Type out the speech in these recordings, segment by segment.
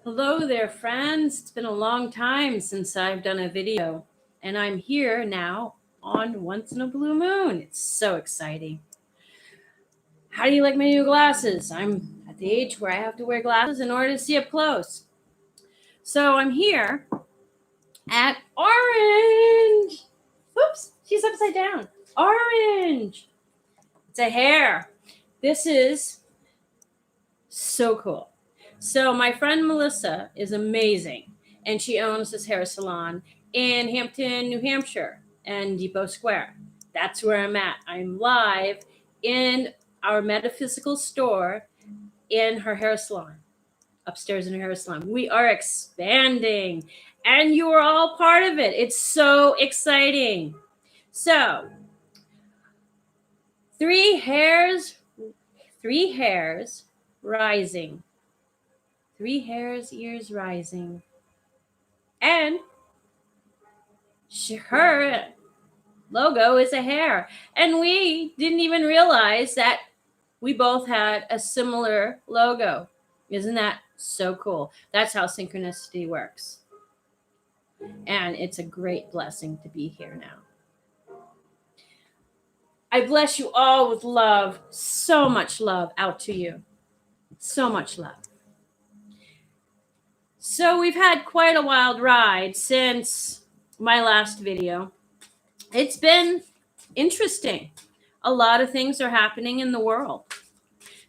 Hello there, friends. It's been a long time since I've done a video, and I'm here now on Once in a Blue Moon. It's so exciting. How do you like my new glasses? I'm at the age where I have to wear glasses in order to see up close. So I'm here at Orange. Oops, she's upside down. Orange. It's a hair. This is so cool. So my friend Melissa is amazing, and she owns this hair salon in Hampton, New Hampshire, and Depot Square. That's where I'm at. I'm live in our Metaphysical Store in her hair salon, upstairs in her hair salon. We are expanding, and you are all part of it. It's so exciting. So, three hairs rising. 3 hairs, ears rising. And her logo is a hare. And we didn't even realize that we both had a similar logo. Isn't that so cool? That's how synchronicity works. And it's a great blessing to be here now. I bless you all with love. So much love out to you. So much love. So we've had quite a wild ride since my last video. It's been interesting. A lot of things are happening in the world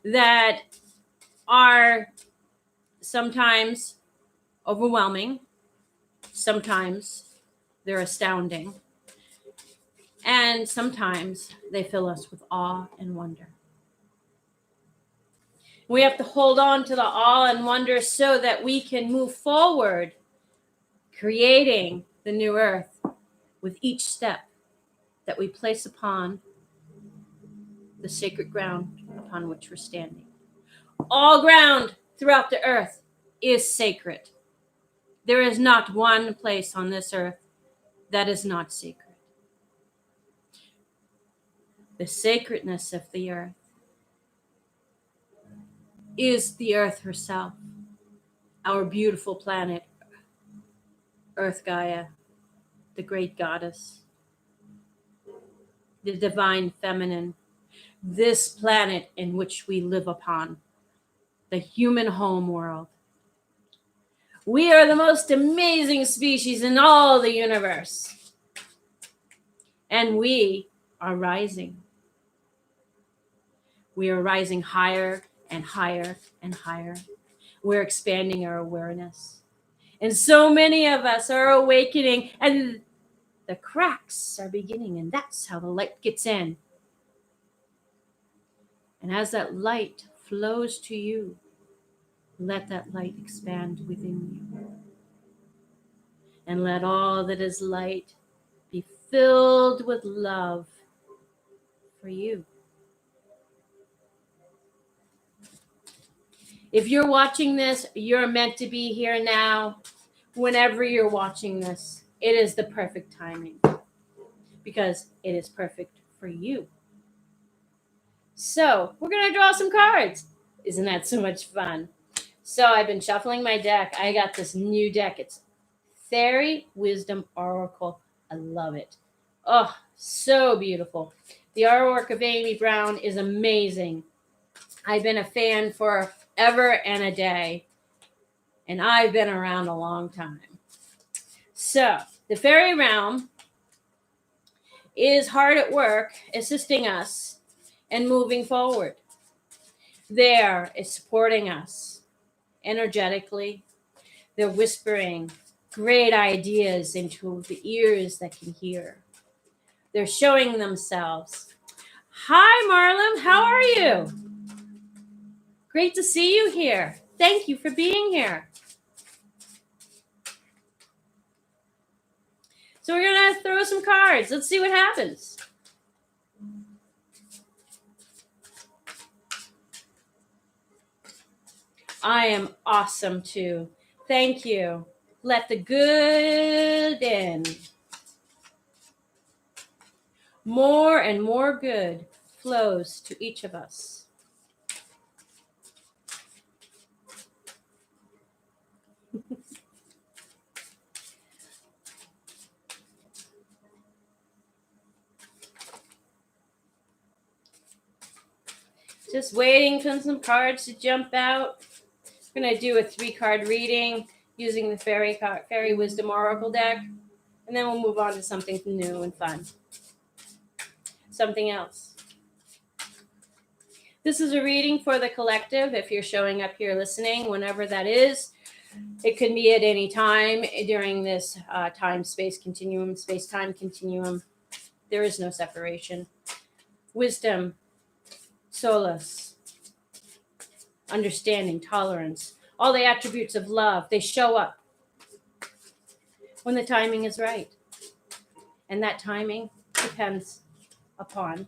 that are sometimes overwhelming, sometimes they're astounding, and sometimes they fill us with awe and wonder. We have to hold on to the awe and wonder so that we can move forward, creating the new earth with each step that we place upon the sacred ground upon which we're standing. All ground throughout the earth is sacred. There is not one place on this earth that is not sacred. The sacredness of the earth is the earth herself, our beautiful planet, Earth Gaia, the great goddess, the divine feminine, this planet in which we live upon, the human home world. We are the most amazing species in all the universe. And we are rising. We are rising higher and higher and higher. We're expanding our awareness. And so many of us are awakening, and the cracks are beginning, and that's how the light gets in. And as that light flows to you, let that light expand within you. And let all that is light be filled with love for you. If you're watching this, you're meant to be here now. Whenever you're watching this, it is the perfect timing because it is perfect for you. So we're going to draw some cards. Isn't that so much fun? So I've been shuffling my deck. I got this new deck. It's Fairy Wisdom Oracle. I love it. Oh, so beautiful. The artwork of Amy Brown is amazing. I've been a fan for ever and a day, and I've been around a long time. So the fairy realm is hard at work assisting us and moving forward. There is supporting us energetically. They're whispering great ideas into the ears that can hear. They're showing themselves. Hi, Marlon. How are you? Great to see you here. Thank you for being here. So we're going to throw some cards. Let's see what happens. I am awesome too. Thank you. Let the good in. More and more good flows to each of us. Just waiting for some cards to jump out. We're going to do a 3-card reading using the Fairy Wisdom Oracle deck. And then we'll move on to something new and fun. Something else. This is a reading for the collective. If you're showing up here listening, whenever that is, it could be at any time during this time-space continuum, space-time continuum. There is no separation. Wisdom, solace, understanding, tolerance, all the attributes of love, they show up when the timing is right. And that timing depends upon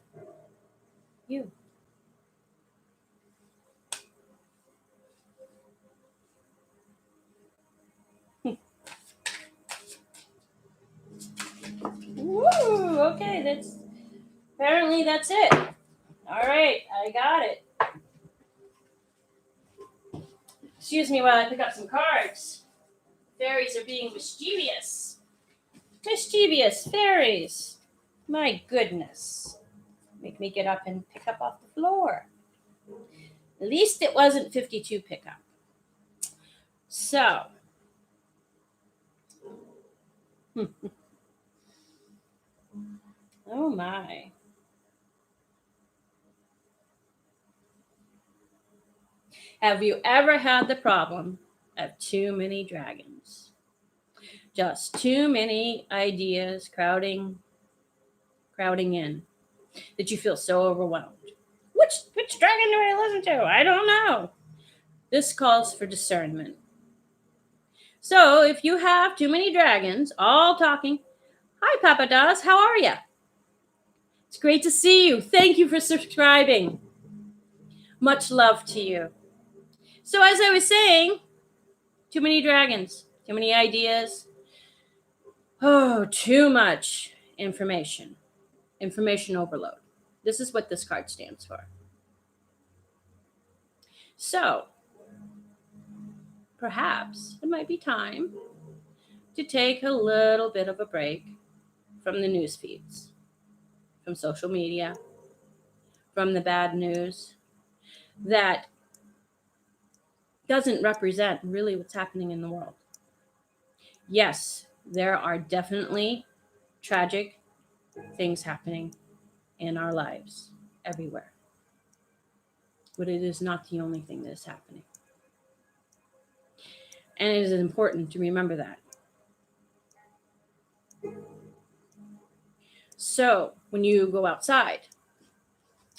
you. Woo! Okay, that's it. All right, I got it. Excuse me while I pick up some cards. Fairies are being mischievous. Mischievous fairies. My goodness. Make me get up and pick up off the floor. At least it wasn't 52 pickup. So. Oh my. Have you ever had the problem of too many dragons? Just too many ideas crowding in that you feel so overwhelmed. Which dragon do I listen to? I don't know. This calls for discernment. So if you have too many dragons all talking, hi Papa Daz, how are you? It's great to see you. Thank you for subscribing. Much love to you. So as I was saying, too many dragons, too many ideas. Oh, too much information. Information overload. This is what this card stands for. So, perhaps it might be time to take a little bit of a break from the news feeds, from social media, from the bad news that doesn't represent really what's happening in the world. Yes, there are definitely tragic things happening in our lives everywhere. But it is not the only thing that is happening. And it is important to remember that. So when you go outside,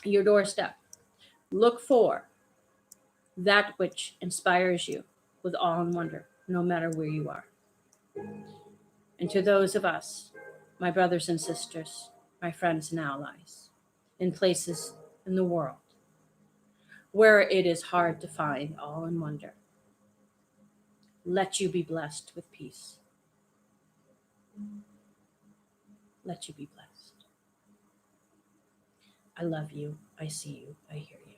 your doorstep, look for that which inspires you with awe and wonder, no matter where you are. And to those of us, my brothers and sisters, my friends and allies, in places in the world where it is hard to find awe and wonder, let you be blessed with peace. Let you be blessed. I love you. I see you. I hear you.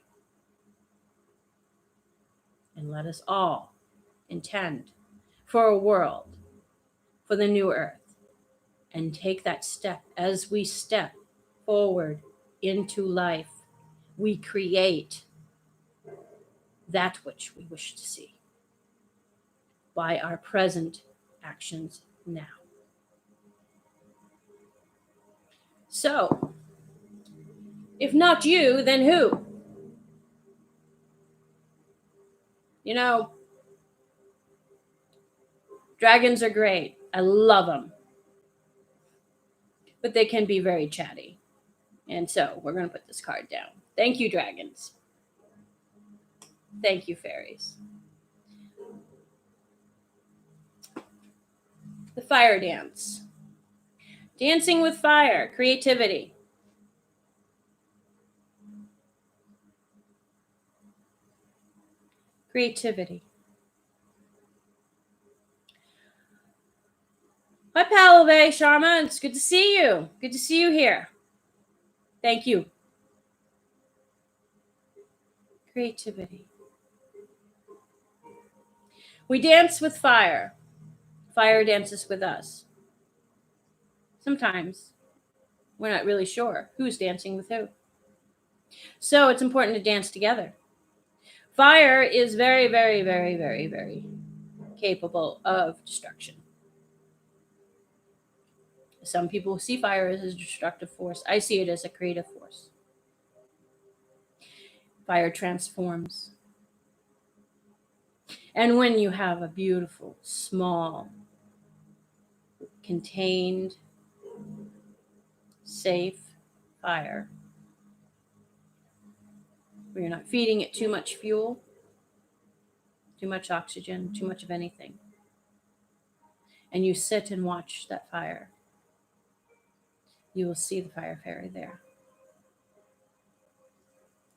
And let us all intend for a world, for the new earth, and take that step. As we step forward into life, we create that which we wish to see by our present actions now. So, if not you, then who? You know, dragons are great. I love them. But they can be very chatty. And so we're going to put this card down. Thank you, dragons. Thank you, fairies. The fire dance. Dancing with fire, creativity. Creativity. Hi, Palove Sharma. It's good to see you. Good to see you here. Thank you. Creativity. We dance with fire. Fire dances with us. Sometimes we're not really sure who's dancing with who. So it's important to dance together. Fire is very, very, very, very, very capable of destruction. Some people see fire as a destructive force. I see it as a creative force. Fire transforms. And when you have a beautiful, small, contained, safe fire, where you're not feeding it too much fuel, too much oxygen, too much of anything, and you sit and watch that fire, you will see the fire fairy there.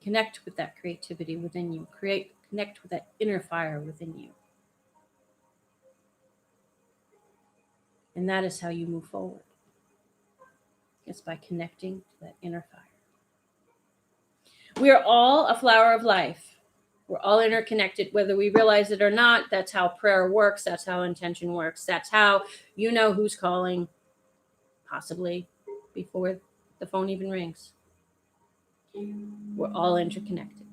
Connect with that creativity within you. Connect with that inner fire within you. And that is how you move forward. It's by connecting to that inner fire. We are all a flower of life. We're all interconnected, whether we realize it or not. That's how prayer works. That's how intention works. That's how you know who's calling, possibly before the phone even rings. We're all interconnected.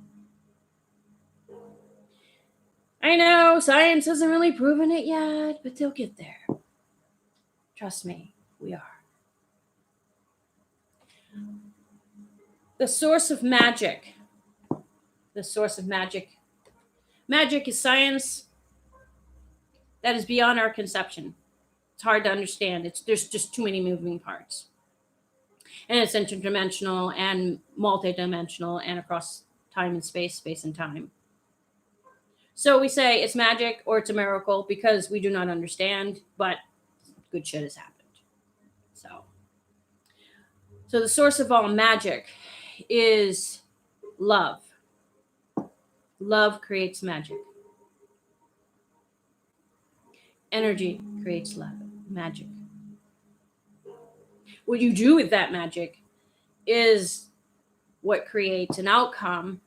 I know science hasn't really proven it yet, but they'll get there. Trust me, we are. The source of magic. The source of magic. Magic is science that is beyond our conception. It's hard to understand. There's just too many moving parts. And it's interdimensional and multidimensional and across time and space and time. So we say it's magic or it's a miracle because we do not understand, but good shit has happened. So the source of all magic is love. Love creates magic. Energy creates love, magic. What you do with that magic is what creates an outcome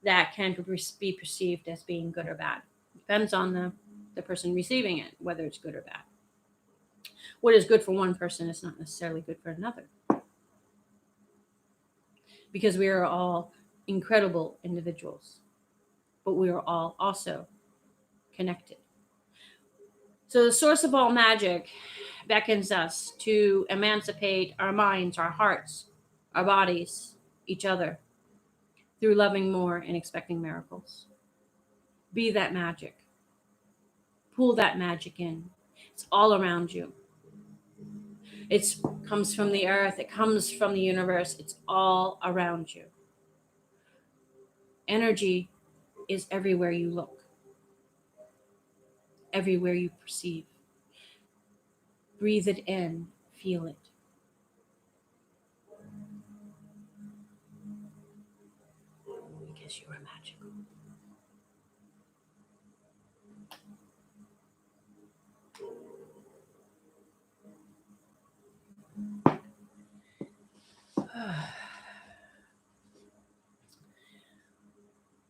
that can be perceived as being good or bad. Depends on the person receiving it, whether it's good or bad. What is good for one person is not necessarily good for another. Because we are all incredible individuals, but we are all also connected. So the source of all magic beckons us to emancipate our minds, our hearts, our bodies, each other, through loving more and expecting miracles. Be that magic. Pull that magic in. It's all around you. It comes from the earth. It comes from the universe. It's all around you. Energy is everywhere you look, everywhere you perceive. Breathe it in. Feel it. Because you are magical.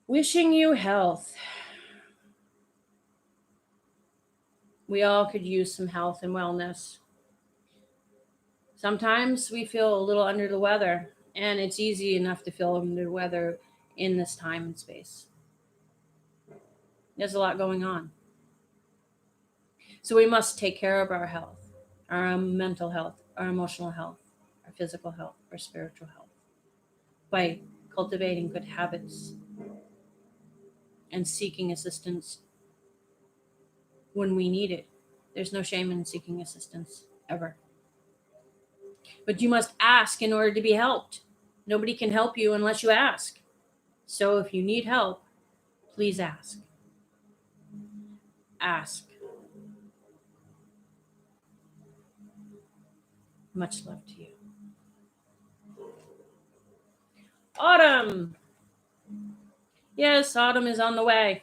Wishing you health. We all could use some health and wellness. Sometimes we feel a little under the weather, and it's easy enough to feel under the weather in this time and space. There's a lot going on. So we must take care of our health, our mental health, our emotional health, our physical health, our spiritual health, by cultivating good habits and seeking assistance when we need it. There's no shame in seeking assistance, ever. But you must ask in order to be helped. Nobody can help you unless you ask. So if you need help, please ask. Ask. Much love to you. Autumn. Yes, autumn is on the way.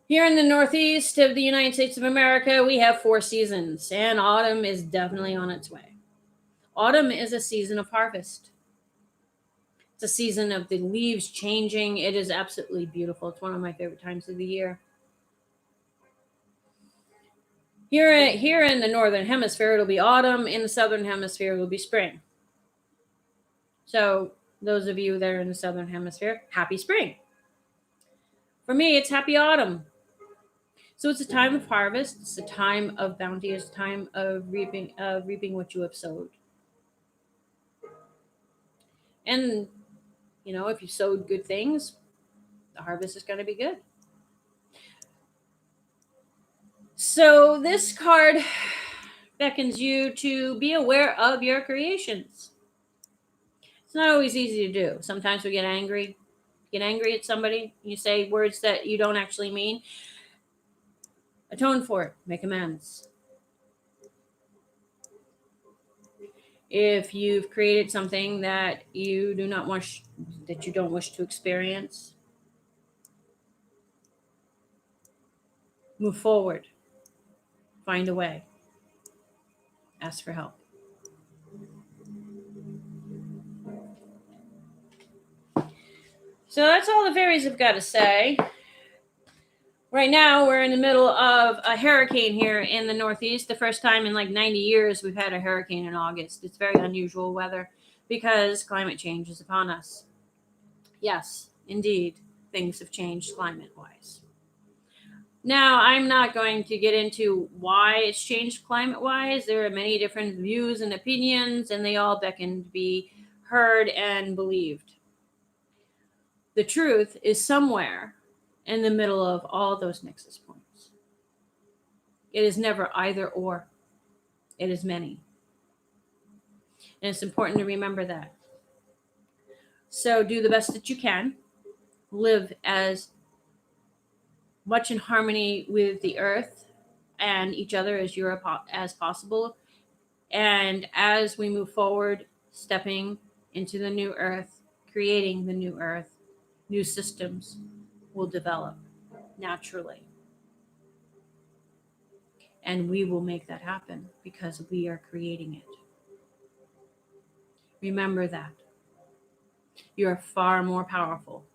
Here in the Northeast of the United States of America, we have 4 seasons, and autumn is definitely on its way. Autumn is a season of harvest. It's a season of the leaves changing. It is absolutely beautiful. It's one of my favorite times of the year. Here in the northern hemisphere, it'll be autumn. In the southern hemisphere, it'll be spring. So those of you that are in the southern hemisphere, happy spring. For me, it's happy autumn. So it's a time of harvest. It's a time of bounty. It's a time of reaping what you have sowed. And if you sowed good things, the harvest is going to be good. So this card beckons you to be aware of your creations. It's not always easy to do. Sometimes we get angry at somebody. You say words that you don't actually mean. Atone for it. Make amends. If you've created something that you don't wish to experience, move forward. Find a way. Ask for help. So that's all the fairies have got to say. Right now, we're in the middle of a hurricane here in the Northeast. The first time in like 90 years we've had a hurricane in August. It's very unusual weather because climate change is upon us. Yes, indeed, things have changed climate-wise. Now, I'm not going to get into why it's changed climate-wise. There are many different views and opinions, and they all beckon to be heard and believed. The truth is somewhere in the middle of all those nexus points. It is never either or. It is many. And it's important to remember that. So do the best that you can. Live as much in harmony with the earth and each other as possible. And as we move forward, stepping into the new earth, creating the new earth, new systems will develop naturally. And we will make that happen because we are creating it. Remember that. You are far more powerful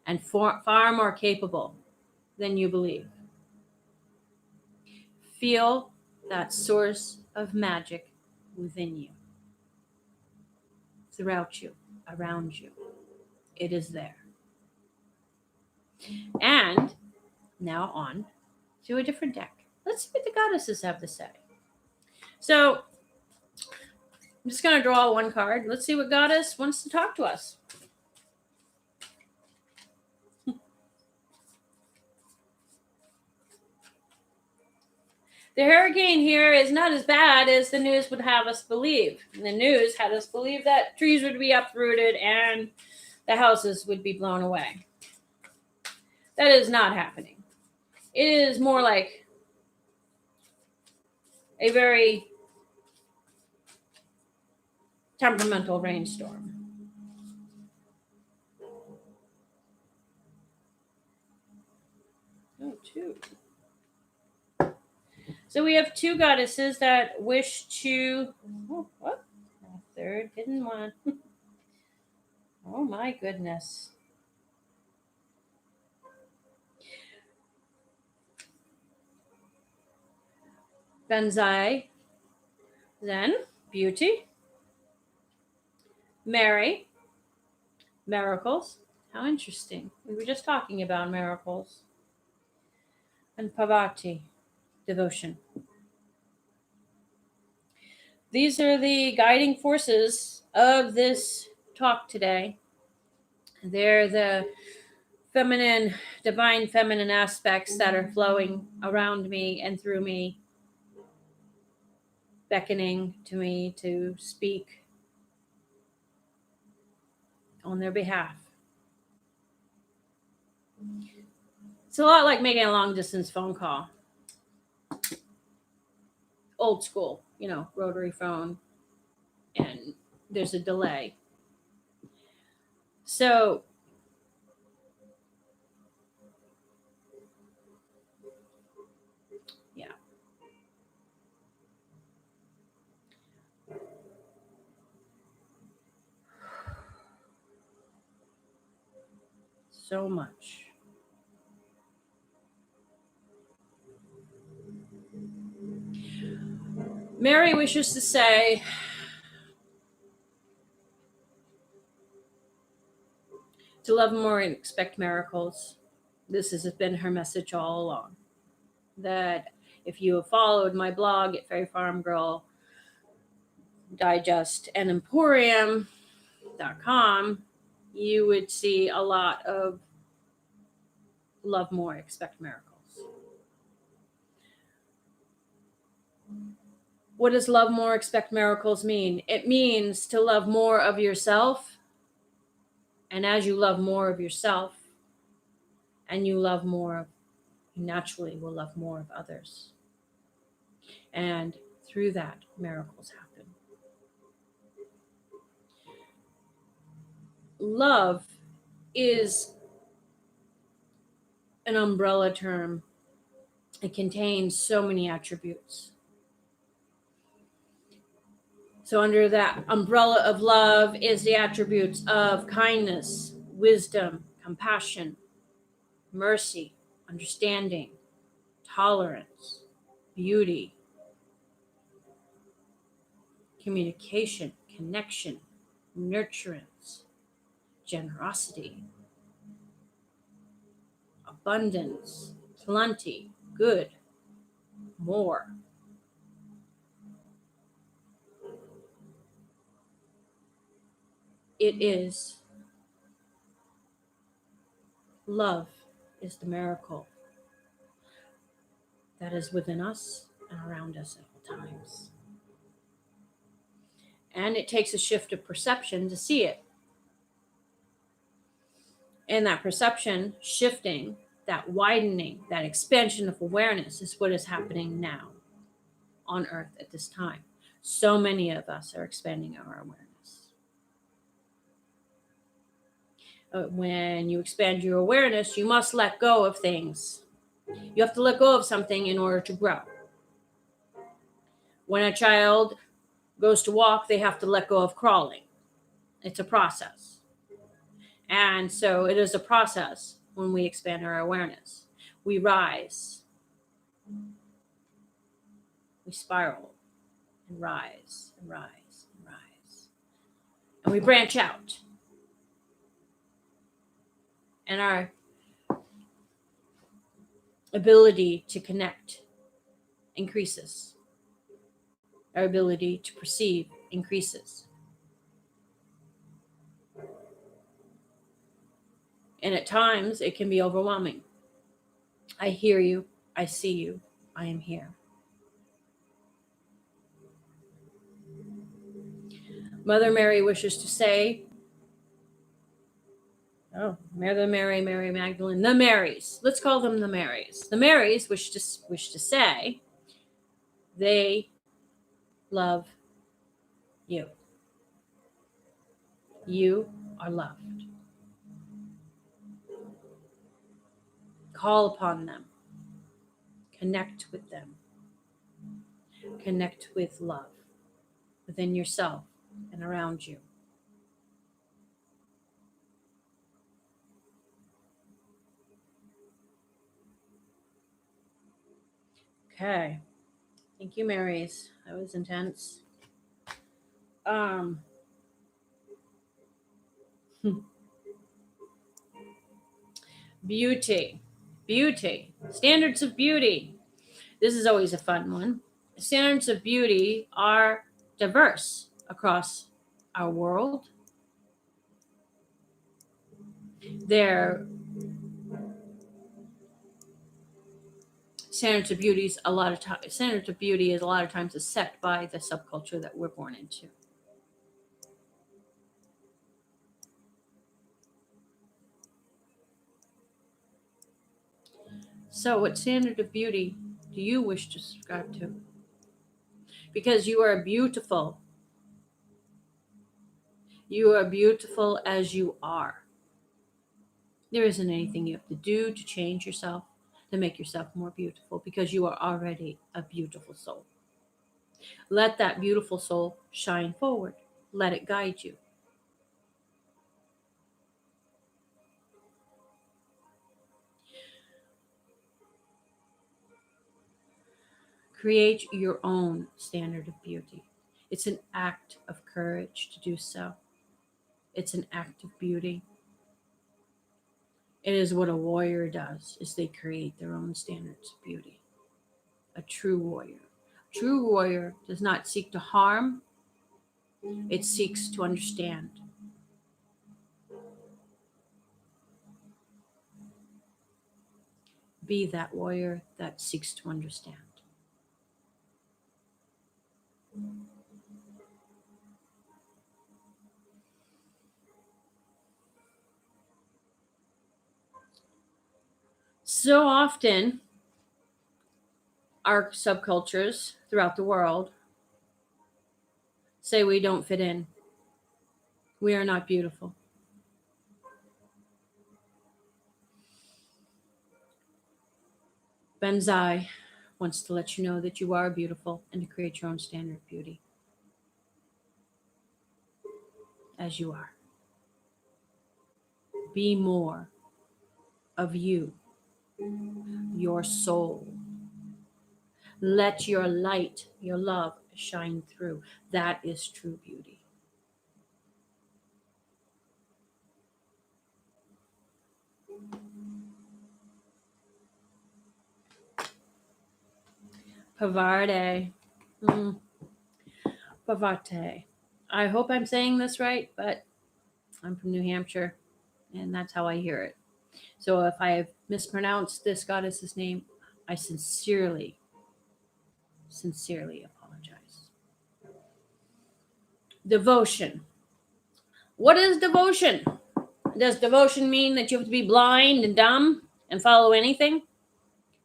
and far more capable than you believe. Feel that source of magic within you, throughout you, around you. It is there. And now on to a different deck. Let's see what the goddesses have to say. So I'm just going to draw one card. Let's see what goddess wants to talk to us. The hurricane here is not as bad as the news would have us believe. The news had us believe that trees would be uprooted and the houses would be blown away. That is not happening. It is more like a very temperamental rainstorm. Oh, two. So we have two goddesses that wish to... Oh, what? A third hidden one. Oh, my goodness. Banzai. Zen. Beauty. Mary. Miracles. How interesting. We were just talking about miracles. And Parvati. Devotion. These are the guiding forces of this talk today. They're the divine feminine aspects that are flowing around me and through me, beckoning to me to speak on their behalf. It's a lot like making a long distance phone call. Old school, rotary phone, and there's a delay. So yeah. so much. Mary wishes to say, to love more and expect miracles. This has been her message all along. That if you have followed my blog at Fairy Farm Girl Digest and Emporium.com, you would see a lot of love more, expect miracles. What does love more, expect miracles mean? It means to love more of yourself. And as you love more of yourself and you love more, you naturally will love more of others. And through that, miracles happen. Love is an umbrella term. It contains so many attributes. So under that umbrella of love is the attributes of kindness, wisdom, compassion, mercy, understanding, tolerance, beauty, communication, connection, nurturance, generosity, abundance, plenty, good, more. It is love is the miracle that is within us and around us at all times. And it takes a shift of perception to see it. And that perception shifting, that widening, that expansion of awareness is what is happening now on Earth at this time. So many of us are expanding our awareness. When you expand your awareness, you must let go of things. You have to let go of something in order to grow. When a child goes to walk, they have to let go of crawling. It's a process. And so it is a process when we expand our awareness. We rise, we spiral, and rise, and rise, and rise. And we branch out. And our ability to connect increases. Our ability to perceive increases. And at times, it can be overwhelming. I hear you. I see you. I am here. Mother Mary wishes to say, Mother Mary, Mary Magdalene, the Marys. Let's call them the Marys. The Marys wish to say they love you. You are loved. Call upon them. Connect with them. Connect with love within yourself and around you. Okay. Thank you, Marys. That was intense. Beauty. Beauty. Standards of beauty. This is always a fun one. Standards of beauty are diverse across our world. Their standards of beauty is a lot of times is set by the subculture that we're born into. So, what standard of beauty do you wish to subscribe to? Because you are beautiful. You are beautiful as you are. There isn't anything you have to do to change yourself, to make yourself more beautiful, because you are already a beautiful soul. Let that beautiful soul shine forward. Let it guide you. Create your own standard of beauty. It's an act of courage to do so. It's an act of beauty. It is what a warrior does, is they create their own standards of beauty. A true warrior. A true warrior does not seek to harm, it seeks to understand. Be that warrior that seeks to understand. So often, our subcultures throughout the world say we don't fit in. We are not beautiful. Benzai wants to let you know that you are beautiful and to create your own standard of beauty as you are. Be more of you, your soul. Let your light, your love shine through. That is true beauty. Pavarde. Pavate. I hope I'm saying this right, but I'm from New Hampshire, and that's how I hear it. So if I have mispronounced this goddess's name, I sincerely apologize. Devotion. What is devotion? Does devotion mean that you have to be blind and dumb and follow anything?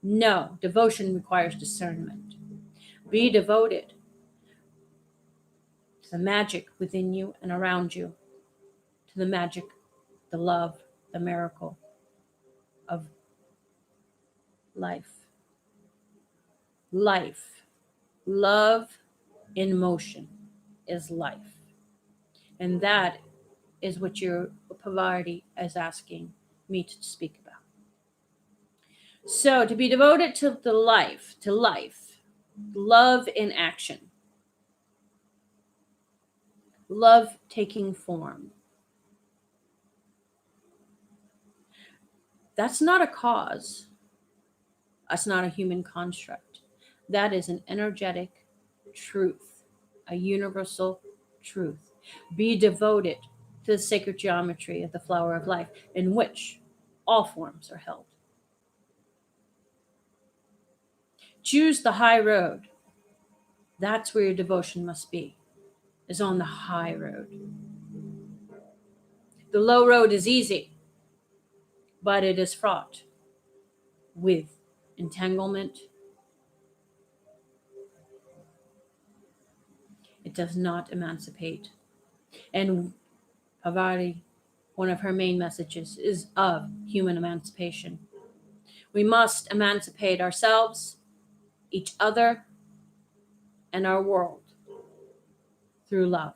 No, devotion requires discernment. Be devoted to the magic within you and around you, to the magic, the love, the miracle of life. Life. Love in motion is life. And that is what your Pavarti is asking me to speak about. So to be devoted to life, love in action, love taking form. That's not a cause. That's not a human construct. That is an energetic truth, a universal truth. Be devoted to the sacred geometry of the flower of life, in which all forms are held. Choose the high road. That's where your devotion must be, is on the high road. The low road is easy, but it is fraught with entanglement. It does not emancipate. And Pavarti, one of her main messages, is of human emancipation. We must emancipate ourselves, each other, and our world through love.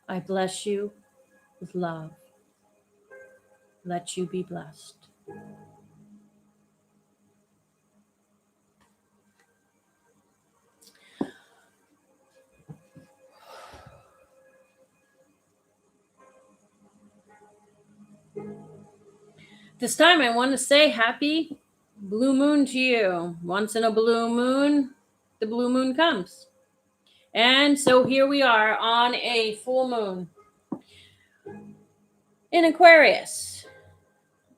I bless you with love. Let you be blessed. This time I want to say happy blue moon to you. Once in a blue moon, the blue moon comes. And so here we are on a full moon in Aquarius.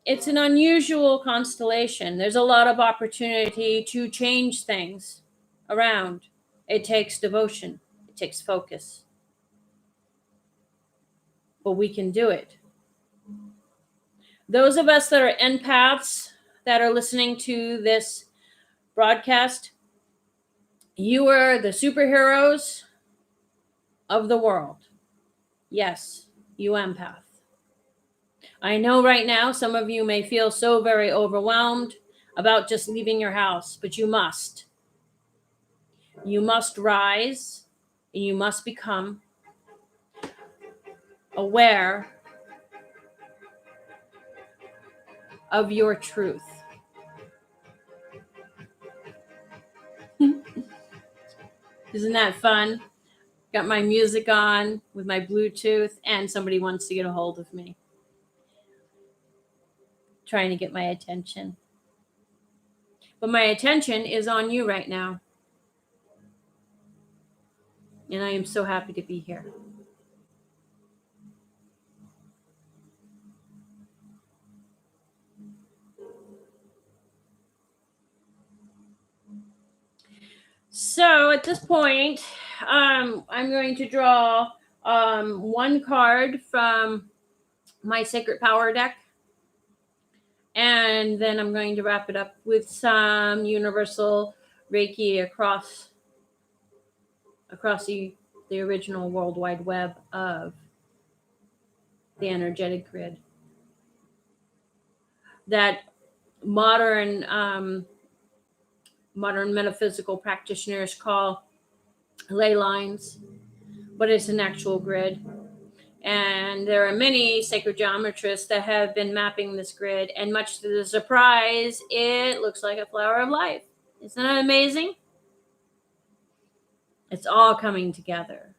It's an unusual constellation. There's a lot of opportunity to change things around. It takes devotion. It takes focus. But we can do it. Those of us that are empaths that are listening to this broadcast, you are the superheroes of the world. Yes, you empath. I know right now some of you may feel so very overwhelmed about just leaving your house, but you must. You must rise and you must become aware of your truth. Isn't that fun? Got my music on with my Bluetooth, and somebody wants to get a hold of me, trying to get my attention. But my attention is on you right now. And I am so happy to be here. So at this point, I'm going to draw one card from my Sacred Power deck. And then I'm going to wrap it up with some universal Reiki across the original World Wide Web of the energetic grid that modern metaphysical practitioners call ley lines, but it's an actual grid. And there are many sacred geometrists that have been mapping this grid, and much to the surprise, it looks like a flower of life. Isn't that amazing? It's all coming together.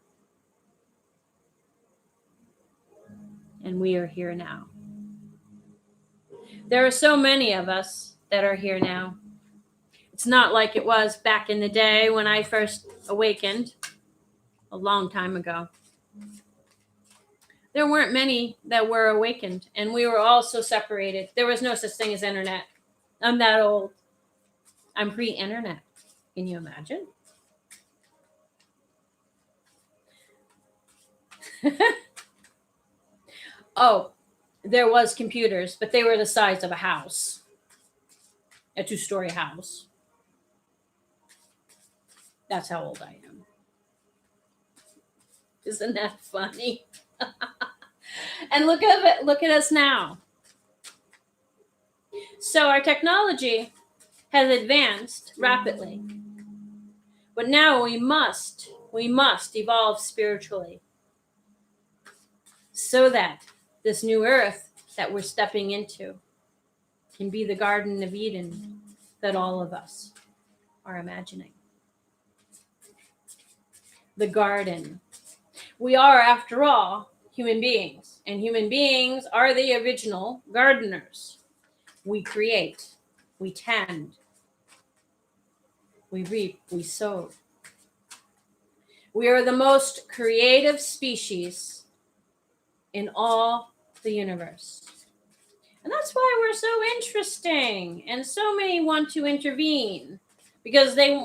And we are here now. There are so many of us that are here now. It's not like it was back in the day when I first awakened a long time ago. There weren't many that were awakened, and we were all so separated. There was no such thing as internet. I'm that old. I'm pre-internet. Can you imagine? Oh, there was computers, but they were the size of a house, a 2-story house. That's how old I am. Isn't that funny? And look at us now. So our technology has advanced rapidly, but now we must evolve spiritually, so that this new earth that we're stepping into can be the Garden of Eden that all of us are imagining. The garden. We are, after all, human beings, and human beings are the original gardeners. We create, we tend, we reap, we sow. We are the most creative species in all the universe. And that's why we're so interesting, and so many want to intervene, because they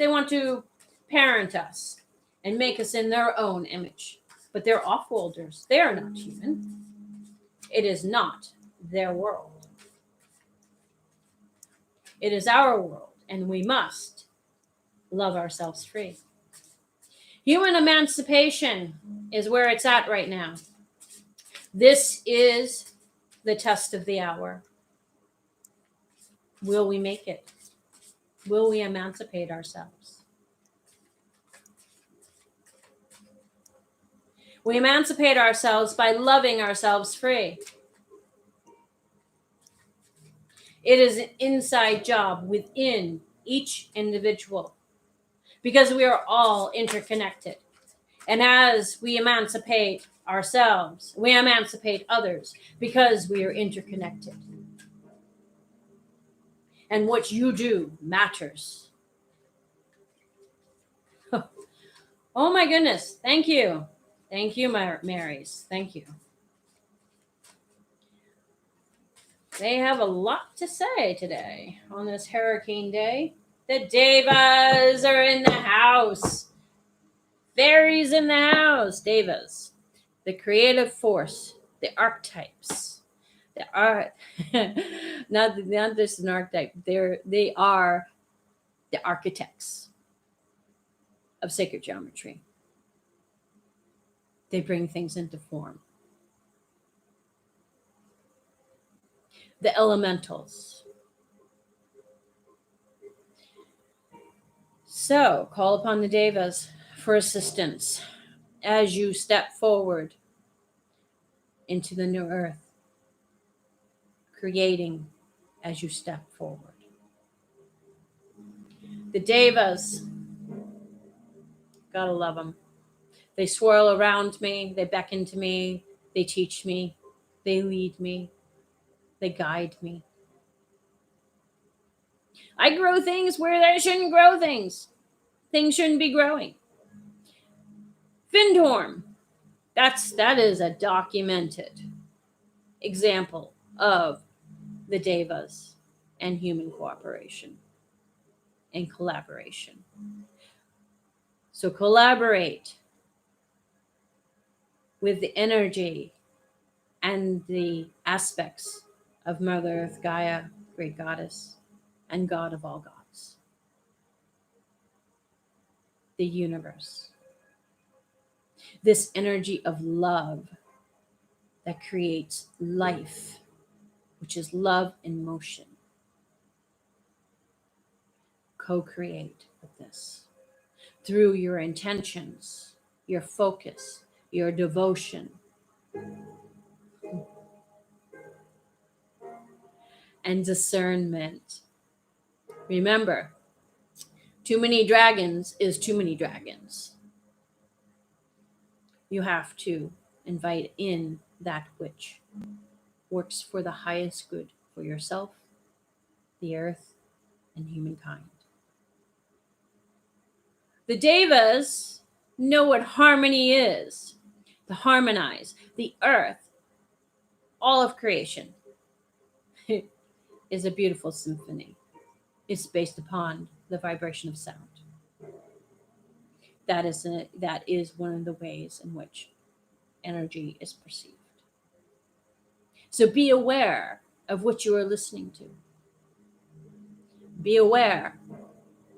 want to parent us and make us in their own image. But they're offworlders. They are not human. It is not their world. It is our world, and we must love ourselves free. Human emancipation is where it's at right now. This is the test of the hour. Will we make it? Will we emancipate ourselves? We emancipate ourselves by loving ourselves free. It is an inside job within each individual, because we are all interconnected. And as we emancipate ourselves, we emancipate others, because we are interconnected. And what you do matters. Oh my goodness. Thank you. Thank you, Marys. Thank you. They have a lot to say today on this hurricane day. The Devas are in the house. Fairies in the house. Devas. The creative force. The archetypes. The art. not just an archetype. They are the architects of sacred geometry. They bring things into form. The elementals. So, call upon the Devas for assistance as you step forward into the new earth, creating as you step forward. The devas, gotta love them. They swirl around me, they beckon to me, they teach me, they lead me, they guide me. I grow things where I shouldn't grow things. Things shouldn't be growing. Findorm, that is a documented example of the devas and human cooperation and collaboration. So collaborate with the energy and the aspects of Mother Earth Gaia, Great Goddess, and God of all gods, the universe. This energy of love that creates life, which is love in motion. Co-create with this through your intentions, your focus, your devotion, and discernment. Remember, too many dragons is too many dragons. You have to invite in that which works for the highest good for yourself, the earth, and humankind. The devas know what harmony is. To harmonize the earth, all of creation is a beautiful symphony. It's based upon the vibration of sound. That is one of the ways in which energy is perceived. So be aware of what you are listening to. Be aware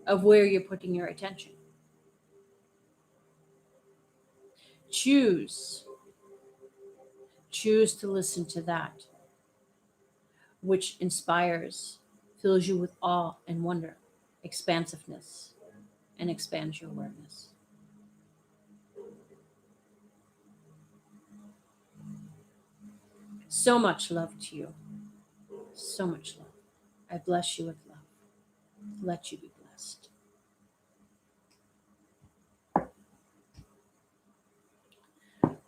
of where you're putting your attention. Choose to listen to that which inspires, fills you with awe and wonder, expansiveness, and expands your awareness. So much love to you. So much love. I bless you with love. Let you be blessed.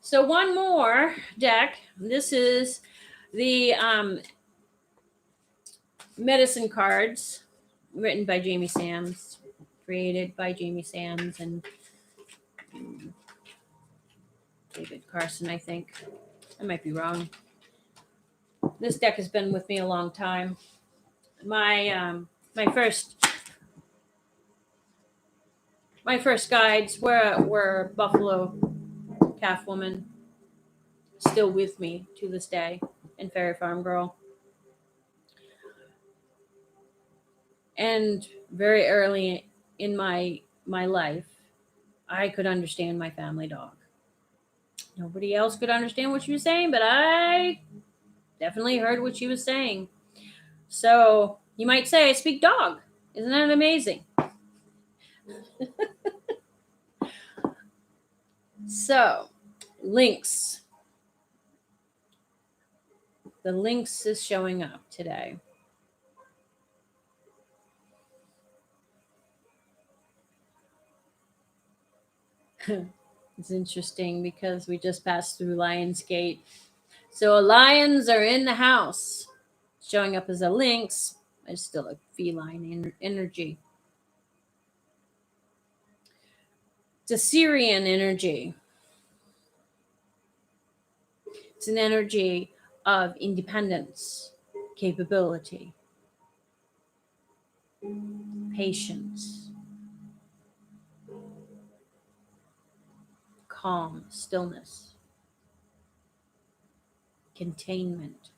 So one more deck. This is the medicine cards written by Jamie Sams, created by Jamie Sams and David Carson, I think. I might be wrong. This deck has been with me a long time. My first guides were Buffalo Calf Woman, still with me to this day, and Fairy Farm Girl. And very early in my life, I could understand my family dog. Nobody else could understand what she was saying, but I definitely heard what she was saying. So you might say, I speak dog. Isn't that amazing? So, links. The links is showing up today. It's interesting because we just passed through Lionsgate. So lions are in the house. Showing up as a lynx. It's still a feline energy. It's a Syrian energy. It's an energy of independence, capability, patience, calm, stillness, containment.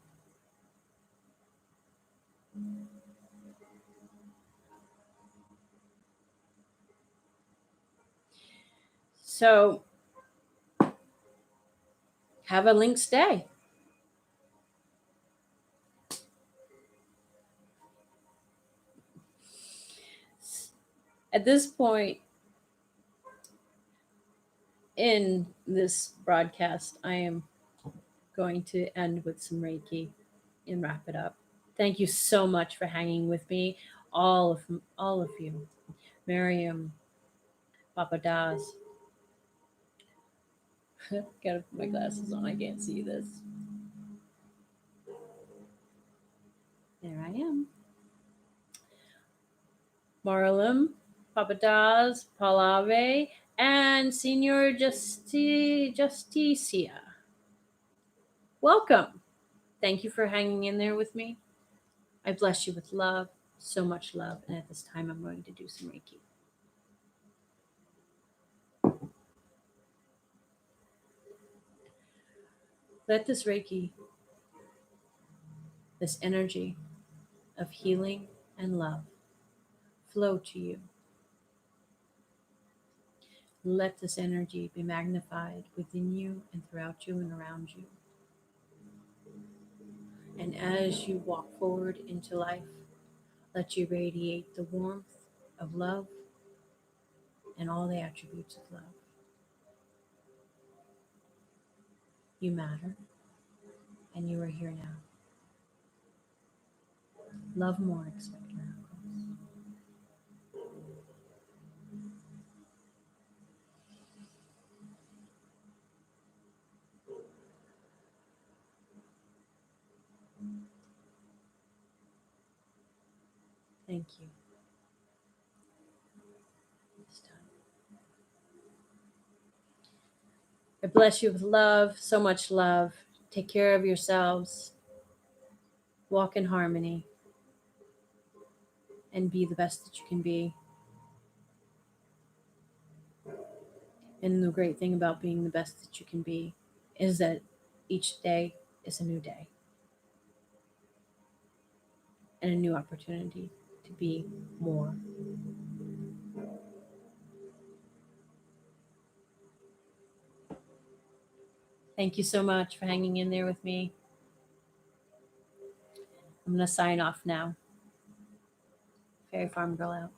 So, have a lynx day. At this point in this broadcast, I am going to end with some Reiki and wrap it up. Thank you so much for hanging with me, all of you. Miriam, Papa Daz. Gotta put my glasses on. I can't see this. There I am. Marlem, Papa Daz, Palave, and Senor Justicia. Welcome. Thank you for hanging in there with me. I bless you with love, so much love, and at this time I'm going to do some Reiki. Let this Reiki, this energy of healing and love, flow to you. Let this energy be magnified within you and throughout you and around you. And as you walk forward into life, let you radiate the warmth of love and all the attributes of love. You matter, and you are here now. Love more, expect miracles. Thank you. This time. I bless you with love, so much love. Take care of yourselves. Walk in harmony. And be the best that you can be. And the great thing about being the best that you can be is that each day is a new day and a new opportunity to be more. Thank you so much for hanging in there with me. I'm going to sign off now. Fairy Farm Girl out.